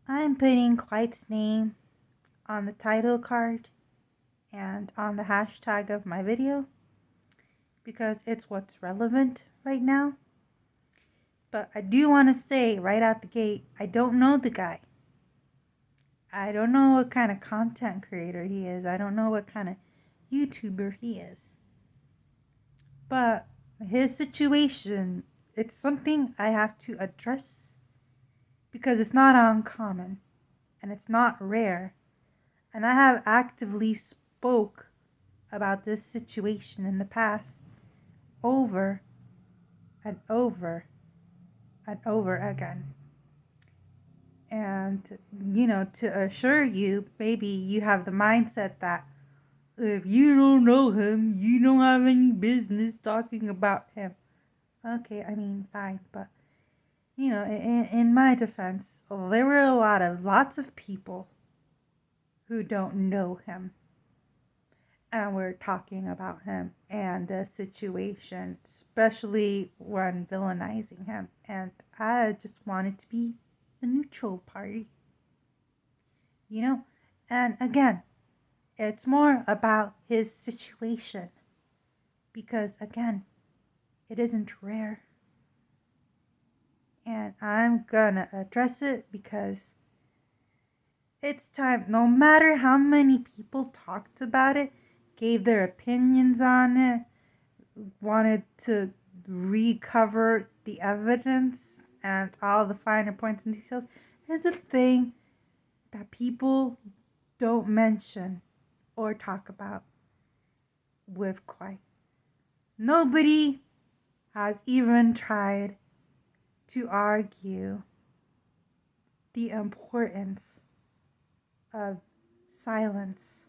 I'm putting Quite's name on the title card and on the hashtag of my video because it's what's relevant right now. But I do want to say right out the gate, I don't know the guy. I don't know what kind of content creator he is. I don't know what kind of YouTuber he is. But his situation, it's something I have to address because it's not uncommon and it's not rare. And I have actively spoke about this situation in the past over and over and over again. And, to assure you, maybe you have the mindset that if you don't know him, you don't have any business talking about him. Okay, I mean, fine, but, in my defense, there were lots of people who don't know him. And we're talking about him and the situation, especially when villainizing him. And I just wanted to be the neutral party, you know? And again, it's more about his situation because, again, it isn't rare. And I'm gonna address it because it's time. No matter how many people talked about it, gave their opinions on it, wanted to recover the evidence and all the finer points and details, is a thing that people don't mention or talk about with Kwite. Nobody has even tried to argue the importance of silence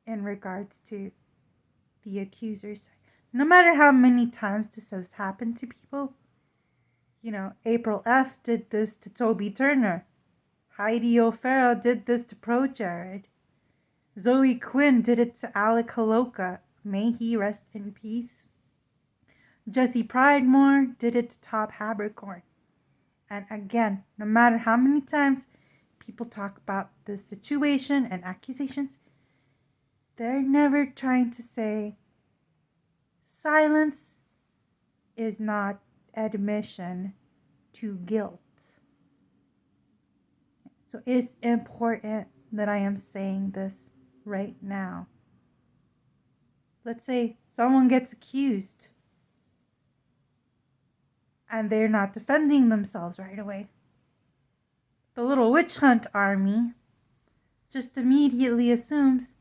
in regards to the accuser's side. No matter how many times this has happened to people, April F. did this to Toby Turner. Heidi O'Farrell did this to Pro Jared. Zoe Quinn did it to Alec Haloka. May he rest in peace. Jesse Pridemore did it to Top Habercorn. And again, no matter how many times people talk about this situation and accusations, they're never trying to say silence is not admission to guilt. So it's important that I am saying this right now. Let's say someone gets accused and they're not defending themselves right away. The little witch hunt army just immediately assumes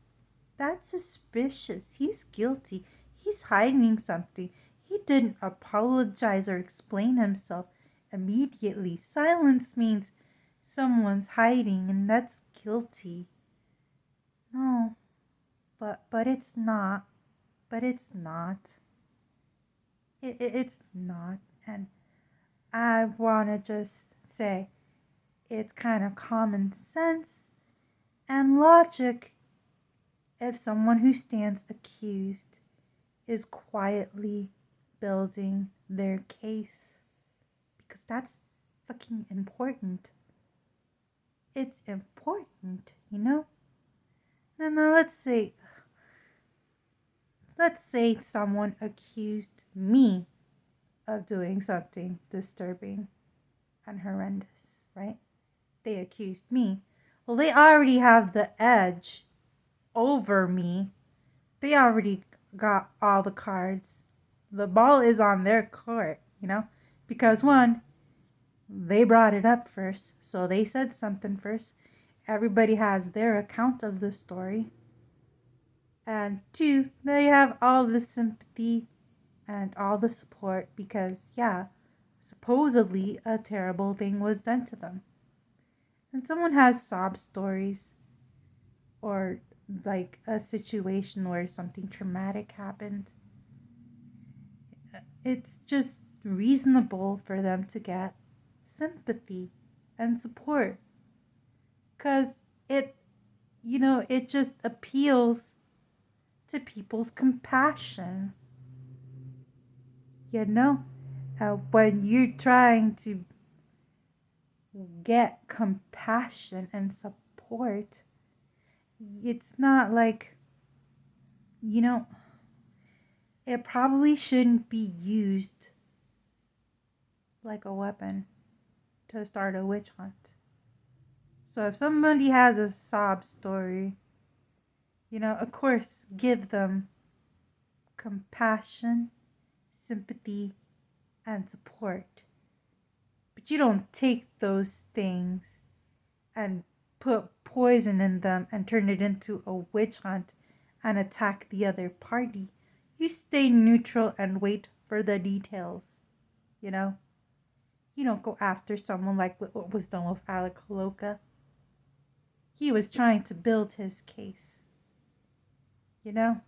that's suspicious. He's guilty. He's hiding something. He didn't apologize or explain himself immediately. Silence means someone's hiding and that's guilty. No, but it's not. But it's not. It's not. And I want to just say it's kind of common sense and logic if someone who stands accused is quietly building their case. Because that's fucking important. It's important, Now, let's say someone accused me of doing something disturbing and horrendous, right? They accused me. Well, they already have the edge over me. They already got all the cards. The ball is on their court, because one, they brought it up first, so they said something first. Everybody has their account of the story. And two, they have all the sympathy and all the support because, supposedly a terrible thing was done to them. And someone has sob stories or like a situation where something traumatic happened. It's just reasonable for them to get sympathy and support because it just appeals to people's compassion. When you're trying to get compassion and support, it's not like, you know, it probably shouldn't be used like a weapon to start a witch hunt. So if somebody has a sob story, of course, give them compassion, sympathy, and support. But you don't take those things and put poison in them and turn it into a witch hunt and attack the other party. You stay neutral and wait for the details, you know? You don't go after someone like what was done with Alec Loca. He was trying to build his case, you know?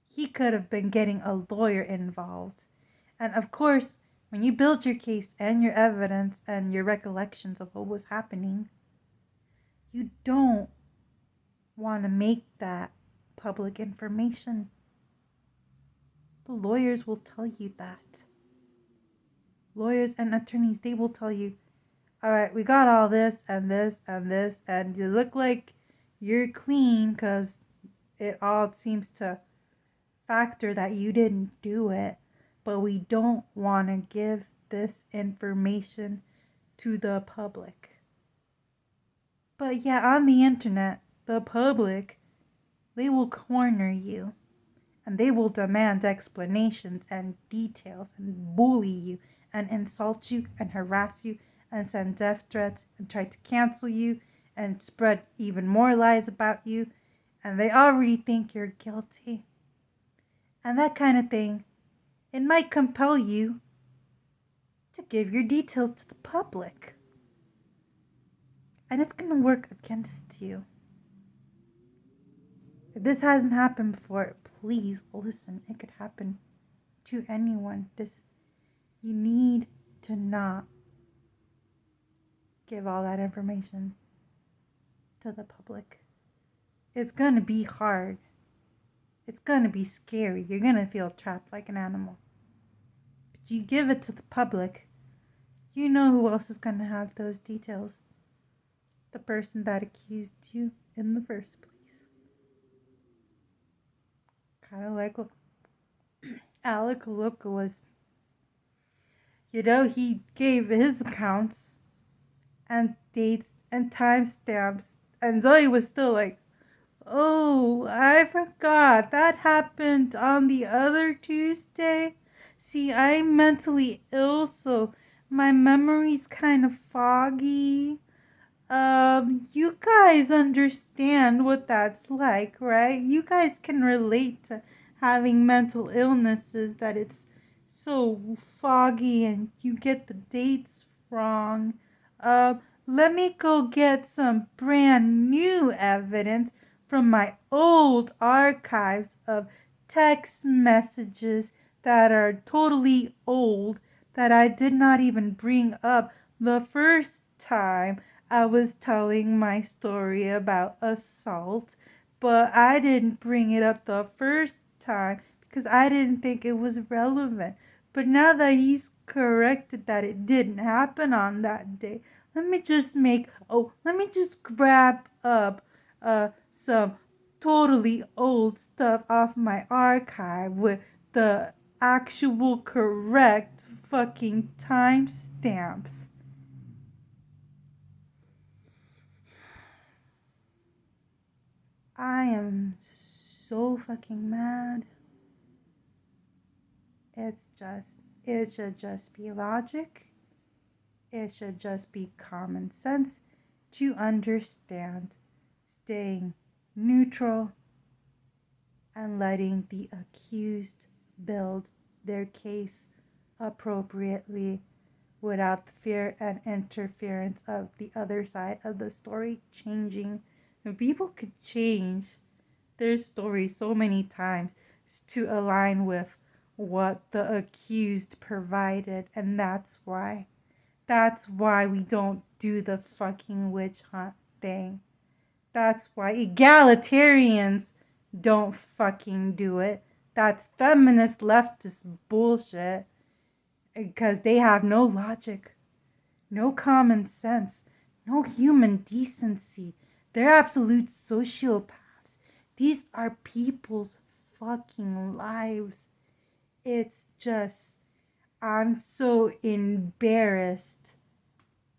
He could have been getting a lawyer involved. And of course, when you build your case and your evidence and your recollections of what was happening, you don't want to make that public information. The lawyers will tell you that. Lawyers and attorneys, they will tell you, all right, we got all this and this and this, and you look like you're clean because it all seems to factor that you didn't do it, but we don't want to give this information to the public. But yeah, on the internet, the public, they will corner you and they will demand explanations and details and bully you and insult you and harass you and send death threats and try to cancel you and spread even more lies about you, and they already think you're guilty. And that kind of thing, it might compel you to give your details to the public. And it's going to work against you. If this hasn't happened before, please listen. It could happen to anyone. You need to not give all that information to the public. It's going to be hard. It's going to be scary. You're going to feel trapped like an animal. But you give it to the public, you know who else is going to have those details. The person that accused you in the first place. Kind of like what Alec Loca was. He gave his accounts and dates and timestamps, and Zoe was still like, oh, I forgot. That happened on the other Tuesday. See, I'm mentally ill, so my memory's kind of foggy. You guys understand what that's like, right? You guys can relate to having mental illnesses, that it's so foggy and you get the dates wrong. Let me go get some brand new evidence from my old archives of text messages that are totally old, that I did not even bring up the first time I was telling my story about assault, but I didn't bring it up the first time because I didn't think it was relevant. But now that he's corrected that it didn't happen on that day, let me just grab up some totally old stuff off my archive with the actual correct fucking timestamps. I am so fucking mad. It should just be logic. It should just be common sense to understand staying neutral and letting the accused build their case appropriately without the fear and interference of the other side of the story changing. And people could change their story so many times to align with what the accused provided, and that's why we don't do the fucking witch hunt thing. That's why egalitarians don't fucking do it. That's feminist leftist bullshit, because they have no logic, no common sense, no human decency. They're absolute sociopaths. These are people's fucking lives. It's just, I'm so embarrassed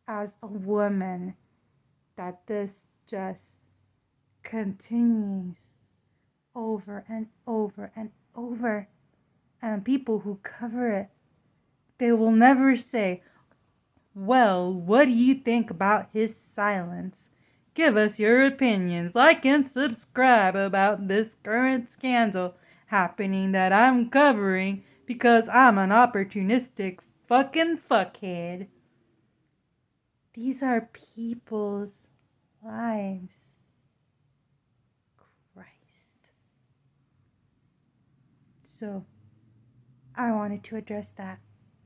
as a woman that this just continues over and over and over. And people who cover it, they will never say, well, what do you think about his silence? Give us your opinions. Like and subscribe about this current scandal happening that I'm covering because I'm an opportunistic fucking fuckhead. These are people's lives. Christ. So, I wanted to address that.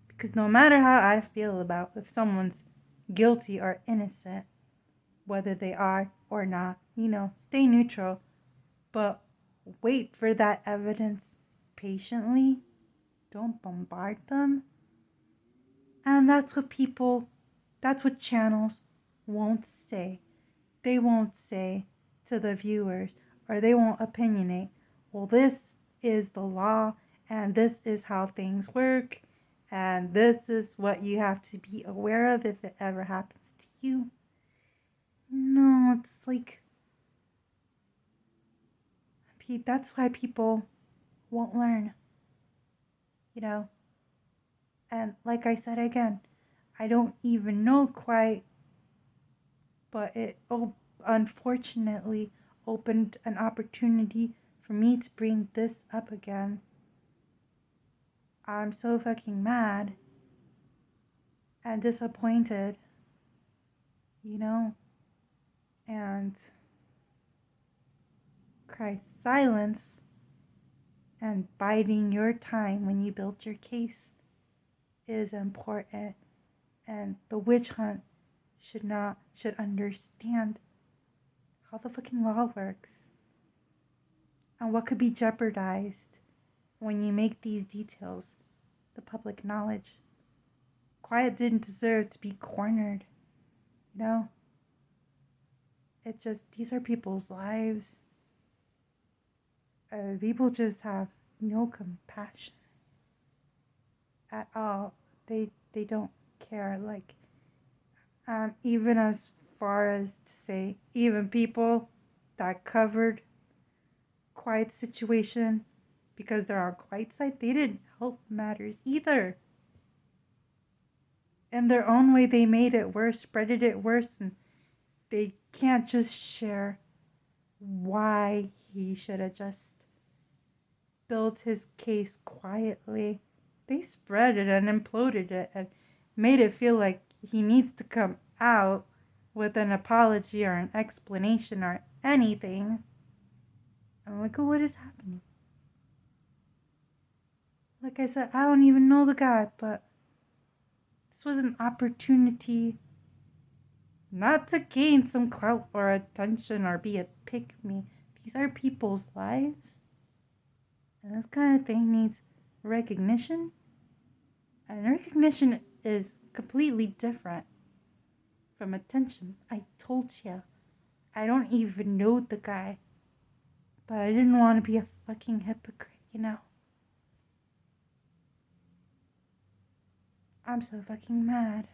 Because no matter how I feel about if someone's guilty or innocent, whether they are or not, stay neutral. But wait for that evidence patiently. Don't bombard them. And that's what channels won't say. They won't say to the viewers, or they won't opinionate, well, this is the law, and this is how things work, and this is what you have to be aware of if it ever happens to you. No, it's like, Pete, that's why people won't learn, And like I said again, I don't even know quite, but it unfortunately opened an opportunity for me to bring this up again. I'm so fucking mad and disappointed, and Christ, silence and biding your time when you build your case is important, and the witch hunt should understand how the fucking law works and what could be jeopardized when you make these details the public knowledge. Kwite didn't deserve to be cornered, It just, these are people's lives. People just have no compassion at all. They don't care. Like, even as far as to say, even people that covered Kwite's situation because they're on Kwite's side, they didn't help matters either. In their own way, they made it worse, spreaded it worse, and they can't just share why he should have just built his case quietly. They spread it and imploded it and made it feel like he needs to come out with an apology or an explanation or anything. And look at what is happening. Like I said, I don't even know the guy, but this was an opportunity not to gain some clout or attention or be a pick-me. These are people's lives. And this kind of thing needs recognition. And recognition is completely different from attention. I told you, I don't even know the guy. But I didn't want to be a fucking hypocrite, I'm so fucking mad.